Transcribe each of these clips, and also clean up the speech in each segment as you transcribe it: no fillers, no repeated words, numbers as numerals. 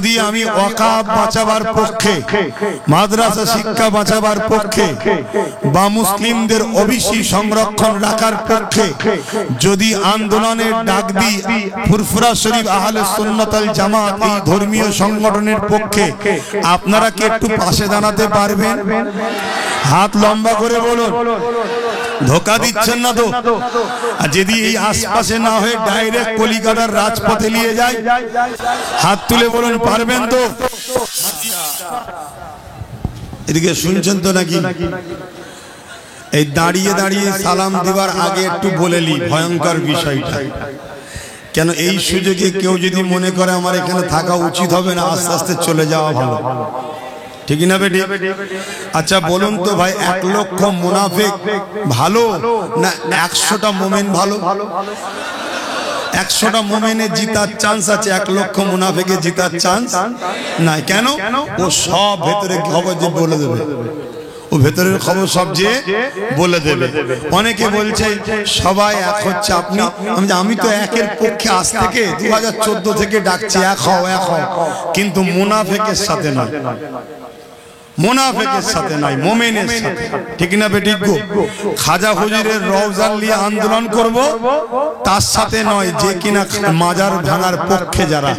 যদি আমি ওয়াকাফ বাঁচাবার পক্ষে, মাদ্রাসা শিক্ষা বাঁচাবার পক্ষে বা মুসলিমদের ওবিসি সংরক্ষণ রাখার পক্ষে যদি আন্দোলনের ডাক দিই, ফুরফুরা শরীফ আহলে সুন্নাত ওয়াল জামাত এই ধর্মীয় সংগঠনের পক্ষে, আপনারা কি একটু পাশে দাঁড়াতে পারবেন? হাত লম্বা করে বলুন। ধোকা দিচ্ছেন না তো? আর যদি এই আশপাশে না হয়ে ডাইরেক্ট কলিকাতার রাজপথে নিয়ে যায়, হাত তুলে বলুন পারবেন তো? এদিকে শুনছেন তো নাকি? এই দাঁড়িয়ে দাঁড়িয়ে সালাম দেওয়ার আগে একটু বলে নি ভয়ঙ্কর বিষয়টা। কেন এই সুযোগে কেউ যদি মনে করে আমার এখানে থাকা উচিত হবে না, আস্তে আস্তে চলে যাওয়া ভালো, ঠিক না বেটি? আচ্ছা বলুন তো ভাই, 1 লক্ষ মুনাফিক ভালো না 100টা মুমিন ভালো? 100টা মুমিনের জিতার চান্স আছে, 1 লক্ষ মুনাফিকের জিতার চান্স নাই। কেন? ও সব ভেতরে খবর যে বলে দেবে, ও ভেতরের খবর সব যে বলে দেবে। অনেকে বলছে সবাই এক হচ্ছে, আমি তো একের পক্ষে আজ থেকে 2014 থেকে ডাকছি এক হও এক হও, কিন্তু মুনাফিকের সাথে নয়, মুনাফিকের সাথে নয়, মুমিনের সাথে, ঠিক না বেটি গো? খাজা হুজুরের রওজান নিয়ে আন্দোলন করব, তার সাথে নয় যে কিনা মাজার ভাঙার পক্ষে যারা।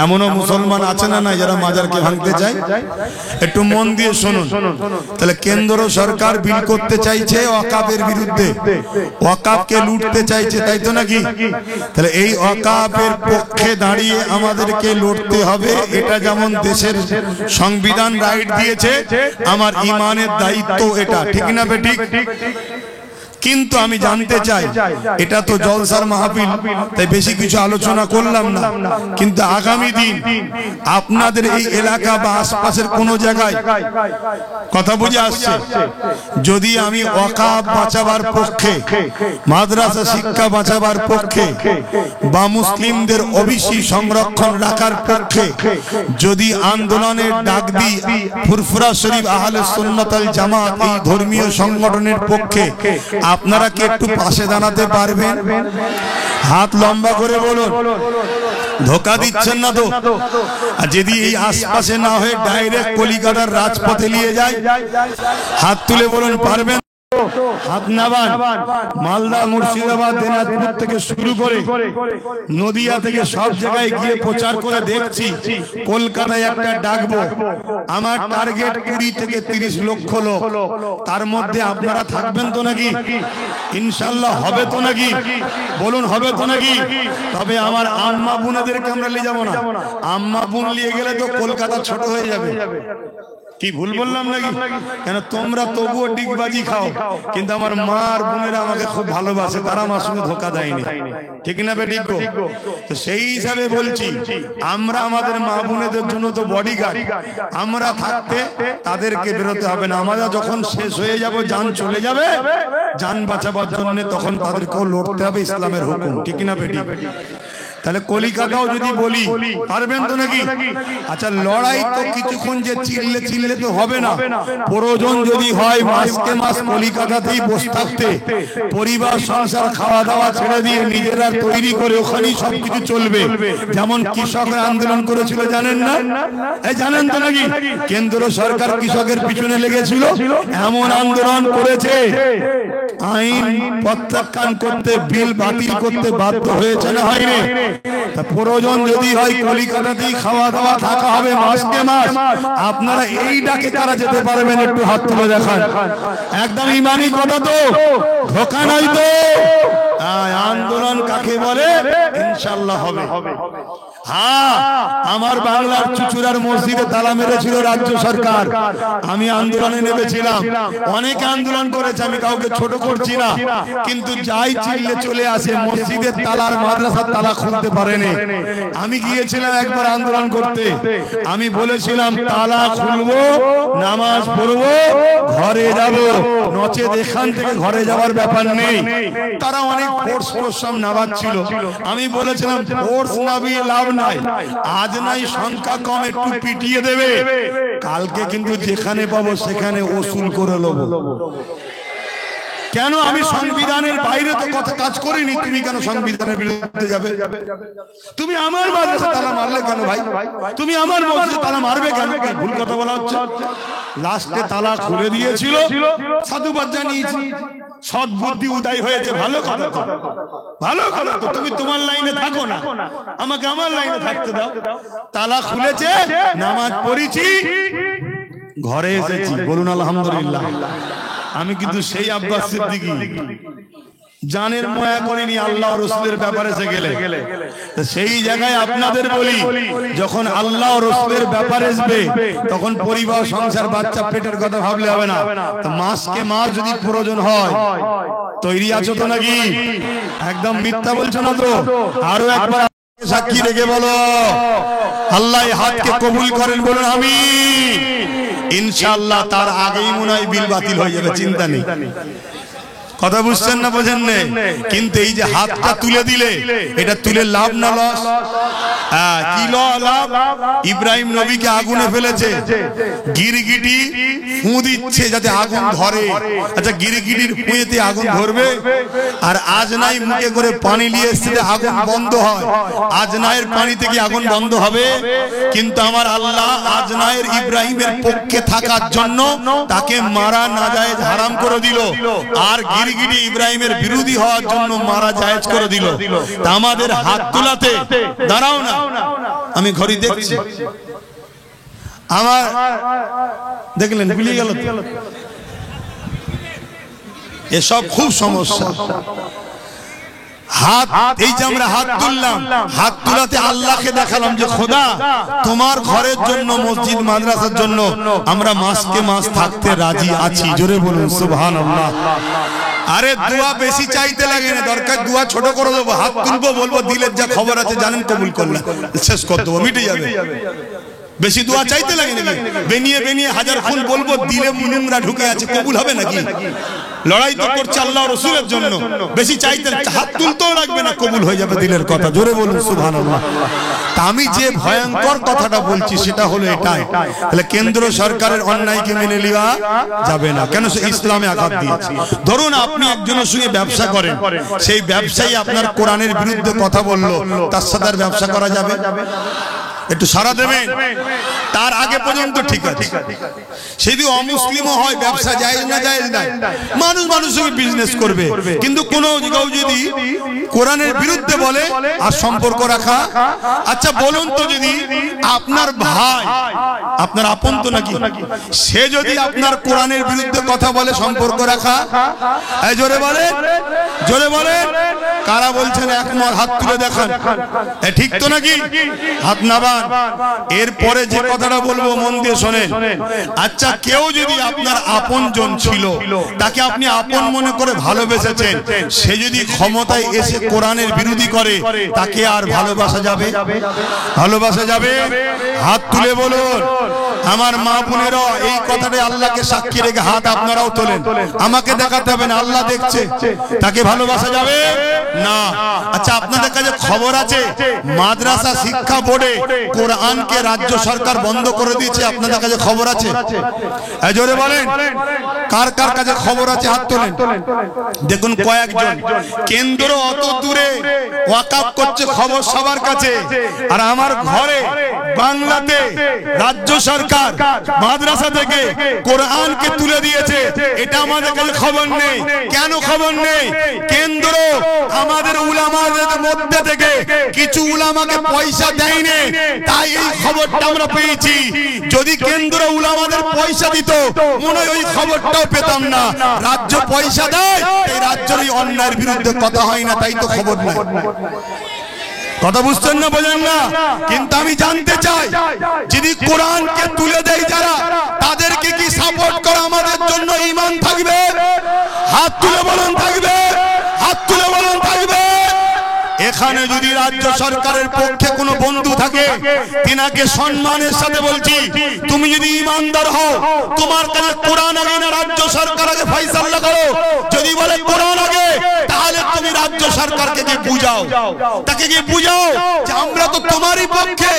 এমনও মুসলমান আছে না না যারা মাজারকে ভাঙতে চায়? একটু মন দিয়ে শুনুন। তাহলে কেন্দ্র সরকার বিল করতে চাইছে ওয়াকাফের বিরুদ্ধে, ওয়াকাফকে লুটতে চাইছে, তাই তো নাকি? তাহলে এই ওয়াকাফের পক্ষে দাঁড়িয়ে আমাদেরকে লড়তে হবে। এটা যেমন দেশের সংবিধান রাইট দিয়েছে, আমার ইমানের দায়িত্ব এটা, ঠিক না বেঠিক? কিন্তু আমি জানতে চাই, এটা তো জলসার মাহফিল, তাই বেশি কিছু আলোচনা করলাম না, কিন্তু আগামী দিন আপনাদের এই এলাকা বা আশপাশের কোন জায়গায়, কথা বুঝে আসছে, যদি আমি ওয়াকাফ বাঁচাবার পক্ষে, মাদ্রাসা শিক্ষা বাঁচাবার পক্ষে বা মুসলিমদের ওবিসি সংরক্ষণ রাখার পক্ষে যদি আন্দোলনের ডাক দিই, ফুরফুরা শরীফ আহলে সুন্নাত ওয়াল জামাত এই ধর্মীয় সংগঠনের পক্ষে, আপনারা কি একটু পাশে দাঁড়াতে পারবেন? হাত লম্বা করে বলুন। ধোকা দিচ্ছেন না তো? আর যদি এই আশপাশে না হয়ে ডাইরেক্ট কলিকাতার রাজপথে নিয়ে যায়, হাত তুলে বলুন পারবেন? হাত নামান। মালদা, মুর্শিদাবাদ, দিনাজপুর থেকে শুরু করে নদিয়া থেকে সব জায়গায় গিয়ে প্রচার করে দেখছি, কলকাতায় একটা ডাকবো। আমার টার্গেট 20 থেকে 30 লক্ষ লোক, তার মধ্যে আপনারা থাকবেন তো নাকি? ইনশাল্লাহ হবে তো নাকি? বলুন হবে তো নাকি? তবে আমার আম্মা বোনেদেরকে আমরা নিয়ে যাবো না। আম্মা বোন নিয়ে গেলে তো কলকাতা ছোট হয়ে যাবে। কি ভুল বললাম নাকি? কেন তোমরা তবুও ডিগবাজি খাও, কিন্তু আমার মা আর বোনেরা আমাকে খুব ভালোবাসে, তারা আমার সঙ্গে ধোকা দেয়নি, ঠিক না বেটি গো? তো সেই হিসাবে বলছি, আমরা আমাদের মা বোনেদের জন্য তো বডিগার্ড, আমরা থাকতে তাদেরকে বেরোতে হবে না। আমরা যখন শেষ হয়ে যাব, জান চলে যাবে, জান বাঁচাবার জন্য তখন তাদেরকেও লড়তে হবে, ইসলামের হুকুম, ঠিক না বেটি? তাহলে কলিকাতাও যদি বলি, পারবেন তো নাকি? আচ্ছা লড়াই তো কিছুক্ষণ যে চিল্লে তো হবে না, প্রয়োজন যদি হয় মাসকে মাস কলিকাতাতেই বসে থাকতে, পরিবার সংসার খাওয়া দাওয়া ছেড়ে দিয়ে নিজেরা তৈরি করে ওখানেই সবকিছু চলবে। যেমন কৃষকরা আন্দোলন করেছিল, জানেন না? এই জানেন তো নাকি? কেন্দ্র সরকার কৃষকের পিছনে লেগেছিল, এমন আন্দোলন করেছে, আইন প্রত্যাখ্যান করতে, বিল বাতিল করতে বাধ্য হয়েছে না হয়নি? প্রয়োজন যদি হয় কলিকাতাতেই খাওয়া দাওয়া থাকা হবে মাসকে মাস। আপনারা এই ডাকে তারা যেতে পারবেন? একটু হাত তুলে দেখান। একদম ইমানি কথা তো, ধোকা নাই তো? আন্দোলন কাকে বলে? ইনশাআল্লাহ হবে। হ্যাঁ, আমার বাংলার চুচুড়ার মসজিদে তালা মেরেছিল রাজ্য সরকার, আমি আন্দোলনে নেমেছিলাম। অনেকে আন্দোলন করেছে, আমি কাউকে ছোট করছি না, কিন্তু যাই চিল্লে চলে আসে, মসজিদের তালার মাদ্রাসার তালা খুলতে পারেনি। আমি গিয়েছিলাম একবার আন্দোলন করতে, আমি বলেছিলাম তালা খুলবো, নামাজ পড়বো, ঘরে যাব, নচেত এখান থেকে ঘরে যাওয়ার ব্যাপার নেই। তারা অনেক ফোর্স সব নামাচ্ছিল, আমি বলেছিলাম ফোর্স নামিয়ে লাভ নাই, আজ নাই সংখ্যা কম, একটু পিটিয়ে দেবে, কালকে কিন্তু যেখানে পাবো সেখানে ওসুল করে নেবো। কেন আমি সংবিধানের বাইরে তো কথা কাজ করিনি, তুমি কেন সংবিধানের বিরুদ্ধে যাবে? তুমি আমার মাদ্রাসা তালা মারলে কেন ভাই? তুমি আমার মসজিদে তালা মারবে কেন? ভুল কথা বলা হচ্ছে। লাস্টে তালা খুলে দিয়েছিল, সাধুবাদ জানিয়েছি, সৎ বুদ্ধি উদয় হয়েছে, ভালো কথা তো, ভালো কথা তো। তুমি তোমার লাইনে থাকো না, আমাকে আমার লাইনে থাকতে দাও। তালা খুলেছে, নামাজ পড়েছি, ঘরে এসেছি, বলুন আলহামদুলিল্লাহ। আমি কিন্তু সেই আব্বাস সিদ্দিকী, জানের মায়া করিনি আল্লাহ রসুলের ব্যাপারে এসে গেলে। সেই জায়গায় আপনাদের বলি, যখন আল্লাহ রসুলের ব্যাপারে আসবে তখন পরিবার, সংসার, বাচ্চা, পেটের কথা ভাবলে হবে না। তো মাসকে মাস যদি প্রয়োজন হয়, তৈরি আছো তো নাকি? একদম মিথ্যা বলছো না তো? আরো একবার সাক্ষী রেখে বলো, আল্লাহ হাতকে কবুল করেন, বলুন আমিন। ইনশাআল্লাহ তার আগেই মনে হয় বিল বাতিল হয়ে যাবে, চিন্তা নেই। কথা বুঝছেন না বোঝেন না? কিন্তু এই যে হাতটা তুলে দিলে, এটা তুলে লাভ না লস? কি লাভ? ইব্রাহিম নবীকে আগুনে ফেলেছে, গিরগিটি ফু দিচ্ছে যাতে আগুন ধরে। আচ্ছা, গিরগিটির ফুঁয়েতে আগুন ধরবে? আর আজনাই মুখে করে পানি নিয়ে এসছে, আগুন বন্ধ হয়। আজনায়ের পানি থেকে আগুন বন্ধ হবে? কিন্তু আমার আল্লাহ আজনায়ের ইব্রাহিমের পক্ষে থাকার জন্য তাকে মারা নাজায়েজ হারাম করে দিল, আর গিরগিটি ইব্রাহিমের বিরোধী হওয়ার জন্য মারা জায়েজ করে দিল। তা আমাদের হাত তোলাতে, দাঁড়াও না, আমি ঘড়ি দেখছি, আমার দেখলেন ভুলে গেল। এসব খুব সমস্যা। হাত, এই যে আমরা হাত তুললাম, হাত তুলাতে আল্লাহকে দেখালাম যে খোদা তোমার ঘরের জন্য, মসজিদ মাদ্রাসার জন্য আমরা মাসকে মাস থাকতে রাজি আছি। জোরে বলুন সুবহানাল্লাহ। আরে দোয়া বেশি চাইতে লাগে না, দরকার দোয়া ছোট করে দেবো, হাত তুলবো, বলবো দিলের যা খবর আছে জানেন, কবুল করলেন, শেষ করে দেবো, মিটে যাবে। বেশি দোয়া চাইতে লাগে নাকি? বেনিয়ে বেনিয়ে হাজার খুন বলবো, দিলে মুনুমরা ঢুকে আছে, কবুল হবে নাকি? লড়াই তো করছে আল্লাহ রসুলের জন্য, বেশি চাইতে, হাত তুলতেও লাগবে না, কবুল হয়ে যাবে দিলের কথা। জোরে বলুন সুবহানাল্লাহ। তা আমি যে ভয়ঙ্কর কথাটা বলছি সেটা হলো এটাই, তাহলে কেন্দ্র সরকারের অন্যায়কে মেনে নেওয়া যাবে না। কেন? সে ইসলামে আঘাত দিয়েছে। ধরুন আপনি একজনের সঙ্গে ব্যবসা করেন, সেই ব্যবসায়ী আপনার কোরআনের বিরুদ্ধে কথা বললো, তার সাথে আর ব্যবসা করা যাবে? একটু সারা দেবেন? তার আগে পর্যন্ত ঠিক আছে, যদি অমুসলিমও হয় ব্যবসা জায়েজ না জায়েজ নাই, মানুষ মানুষের সঙ্গে বিজনেস করবে, কিন্তু কোন জায়গাও যদি কোরআনের বিরুদ্ধে বলে আর সম্পর্ক রাখা। আচ্ছা বলুন তো, যদি আপনার ভাই, আপনার আপন তো নাকি, সে যদি আপনার কোরআনের বিরুদ্ধে কথা বলে, সম্পর্ক রাখা? এই জোরে বলে, জোরে বলে, কারা বলছেন একমত? হাত তুলে দেখান। ঠিক তো নাকি? হাত নাবান। এরপরে যে কথাটা বলবো মন দিয়ে শোনেন। আচ্ছা, কেউ যদি আপনার আপন জন ছিল, তাকে আপনি আপন মনে করে ভালোবেসেছেন, সে যদি ক্ষমতায় এসে কোরআনের বিরোধী করে, তাকে আর ভালোবাসা যাবে? ভালোবাসা যাবে? হাত তুলে বলুন। আমার মা বোনেরা এই কথাটাই আল্লাহকে সাক্ষী রেখে হাত আপনারাও তোলেন, আমাকে দেখাতে হবে না, আল্লাহ দেখছে। তাকে ভালোবাসা যাবে না? আচ্ছা, আপনাদের কাছে খবর আছে মাদ্রাসা শিক্ষা বোর্ডে কোরআনকে রাজ্য সরকার বন্ধ করে দিয়েছে, আপনাদের কাছে খবর আছে? জোরে বলেন, কার কার কাছে খবর আছে? হাত তোলেন। দেখুন কয়েকজন, কেন্দ্র অত দূরে ওয়াকাফ করছে, খবর সবার কাছে, আর আমার ঘরে বাংলাতে রাজ্য সরকার মাদ্রাসা থেকে কোরআনকে তুলে দিয়েছে, এটা আমাদের কাছে খবর নেই। কেন খবর নেই? কেন্দ্র আমাদের উলামাদের মধ্যে থেকে কিছু উলামাকে পয়সা দেয়নি, তাই এই খবরটা আমরা পেয়েছি। যদি কেন্দ্র উলামাদের পয়সা দিত, মনে হয় ওই খবরটাও পেতাম না। রাজ্য পয়সা দেয়, এই রাজ্যের এই অন্যায়ের বিরুদ্ধে কথা হয় না, তাই তো খবর নেই। কথা বুঝছেন না, বোঝেন না? কিন্তু আমি জানতে চাই, যদি কোরআনকে তুলে দেয় যারা, তাদেরকে কি সাপোর্ট করা আমাদের জন্য ঈমান থাকবে? হাত তুলে বলুন থাকবে, হাত তুলে বলুন থাকবে। এখানে যদি রাজ্য সরকারের পক্ষে কোনো বন্ধু থাকে, তিনাকে সম্মানের সাথে বলছি, তুমি যদি ঈমানদার হও, তোমার কাছে কোরআন আগে না রাজ্য সরকার আগে ফয়সালা করো। যদি বলে কোরআন আগে, তাহলে তুমি রাজ্য সরকারকে গিয়ে বুঝাও, তাকে গিয়ে বুঝাও যে আমরা তো তোমারই পক্ষে,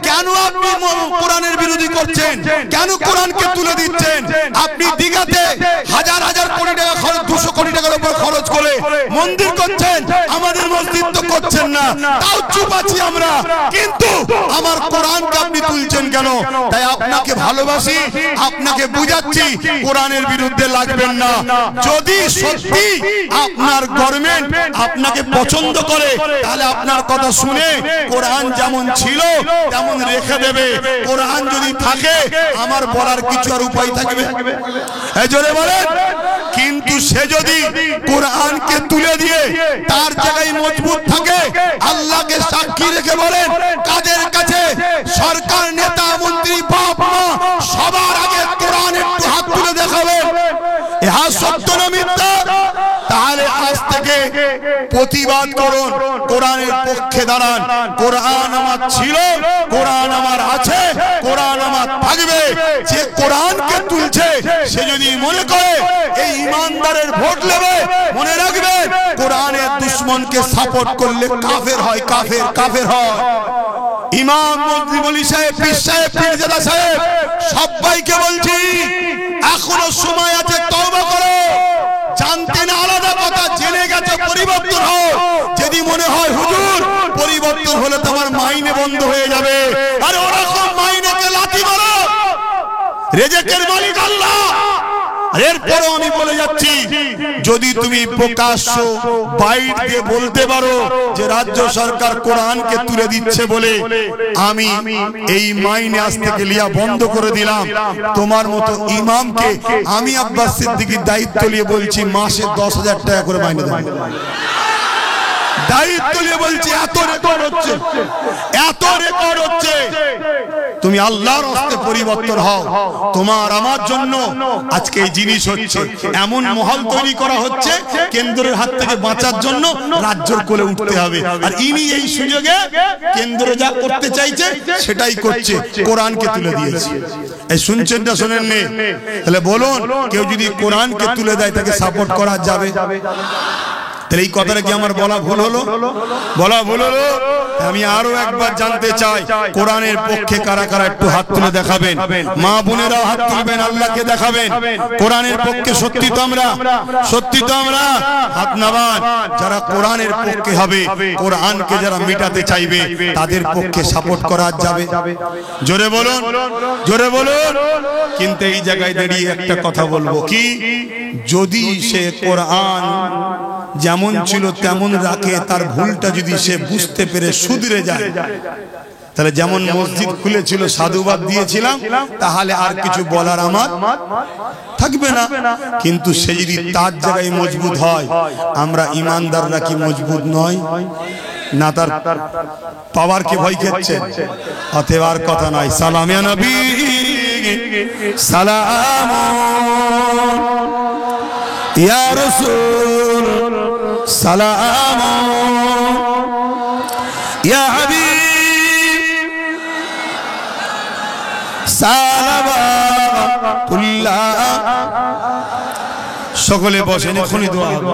কেন আপনি কোরআনের বিরোধী করছেন? কেন কোরআনকে তুলে দিচ্ছেন? আপনি দিঘাতে হাজার হাজার কোটি টাকা খরচ, 200 কোটি টাকার উপর খরচ করে মন্দির করছেন, আমাদের মসজিদ তো করছেন না, তাও চুপ আছি আমরা। কিন্তু আমার কোরআনকে আপনি তুলছেন কেন? তাই আপনাকে ভালোবাসি, আপনাকে বুঝাচ্ছি, কোরআনের বিরুদ্ধে লাগবেন না। যদি সত্যি আপনার গভর্নমেন্ট আপনাকে পছন্দ করে, তাহলে আপনার কথা শুনে কোরআন যেমন ছিল তেমন রেখে দেবে। কোরআন যদি থাকে, আমার বলার কিছু আর উপায় থাকবে? এই জোরে বলেন। কিন্তু সে যদি কোরআনকে তুলে দিয়ে তার জায়গায় মজবুত থাকে, আল্লাহকে সাক্ষী রেখে বলেন, কাদের কাছে? সরকার, নেতা, মন্ত্রী, বাপ মা, সবার আগে কোরআন একটু হাত তুলে দেখাবে। ইহা সত্য না মিথ্যা? তাহলে আজ থেকে প্রতিবাদ করুন, কোরআনের পক্ষে দাঁড়ান। কোরআন আমার ছিল, কোরআন আমার আছে, কোরআন আমার থাকবে। যে কোরআনকে তুলছে সে যদি মনে করে এই ইমানদারের ভোট নেবে, মনে রাখবে কোরআনের দুশমনকে সাপোর্ট করলে কাফের হয়, কাফের হয়। ইমাম মন্ত্রী বলি সাহেব, পীর সাহেব, পীরজাদা সাহেব, সবাইকে বলছি, এখনো সময় আছে, তওবা করো। জানতে না আলাদা কথা, জেনে গেছে পরিবর্তন হোক। যদি মনে হয় হুজুর পরিবর্তন হলে তোমার মাইনে বন্ধ হয়ে যাবে, আরে ওরকম মাইনেকে লাথি মারো, রেজেকের মালিক আল্লাহ। এরপরও আমি বলে যাচ্ছি, যদি তুমি প্রকাশ্য বাইট দিয়ে বলতে পারো যে রাজ্য সরকার কোরআনকে তুলে দিচ্ছে বলে আমি এই মাইনে আজ থেকে লিয়া বন্ধ করে দিলাম, তোমার মতো ইমামকে আমি আব্বাস সিদ্দিকীর দায়িত্ব নিয়ে বলছি, মাসে 10,000 টাকা করে মাইনে দেব। দায়িত্ব নিয়ে বলছি, এত রেকর্ড হচ্ছে, এত রেকর্ড হচ্ছে। তুমি আল্লাহর রাস্তায় পরিবর্তন হও। তোমার আমার জন্য আজকে এই জিনিস হচ্ছে, এমন মহল তৈরি করা হচ্ছে, কেন্দ্রের হাত থেকে বাঁচার জন্য রাজ্যের কোলে উঠতে হবে। আর ইনি এই সুযোগে কেন্দ্র যা করতে চাইছে সেটাই করছে, কোরআনকে তুলে দিয়েছে। এই শুনছেন না শোনেন নি? তাহলে বলুন, কেউ যদি কোরআনকে তুলে দেয় তাকে সাপোর্ট করা যাবে? তাহলে এই কথাটা কি আমার বলা ভুল হলো? বলা ভুল হলো? আমি আরো একবার জানতে চাই, কোরআনের পক্ষে কারা কারা একটু হাত তুলে দেখাবেন। মা বোনেরাও হাত তুলবেন, আল্লাহকে দেখাবেন। কোরআনের পক্ষে সত্যি তো আমরা, সত্যি তো আমরা, হাত নামান। যারা কোরআনের পক্ষে হবে, কোরআনকে যারা মিটাতে চাইবে, তাদের পক্ষে সাপোর্ট করা যাবে। জোরে বলুন, জোরে বলুন। কিন্তু এই জায়গায় দাঁড়িয়ে একটা কথা বলবো, কি যদি সে কোরআন যেমন ছিল তেমন রাখে, তার ভুলটা যদি সে বুঝতে পেরে শুধরে যায়, তাহলে যেমন মসজিদ খুলেছিল সাধুবাদ দিয়েছিলাম, তাহলে আর কিছু বলার আমার থাকবে না। কিন্তু সে যদি তার জায়গায় মজবুত হয়, আমরা ইমানদাররা কি মজবুত নয়? না তার পাওয়ার কি ভয় খেচ্ছে? অতএব আর কথা নাই। সালাম ইয়া নবী, সালাম ইয়া রাসূল, সালাম ইয়া হাবিব, সালাওয়াতুল্লাহ। সকলে বসেন, এখনই দোয়া হবে।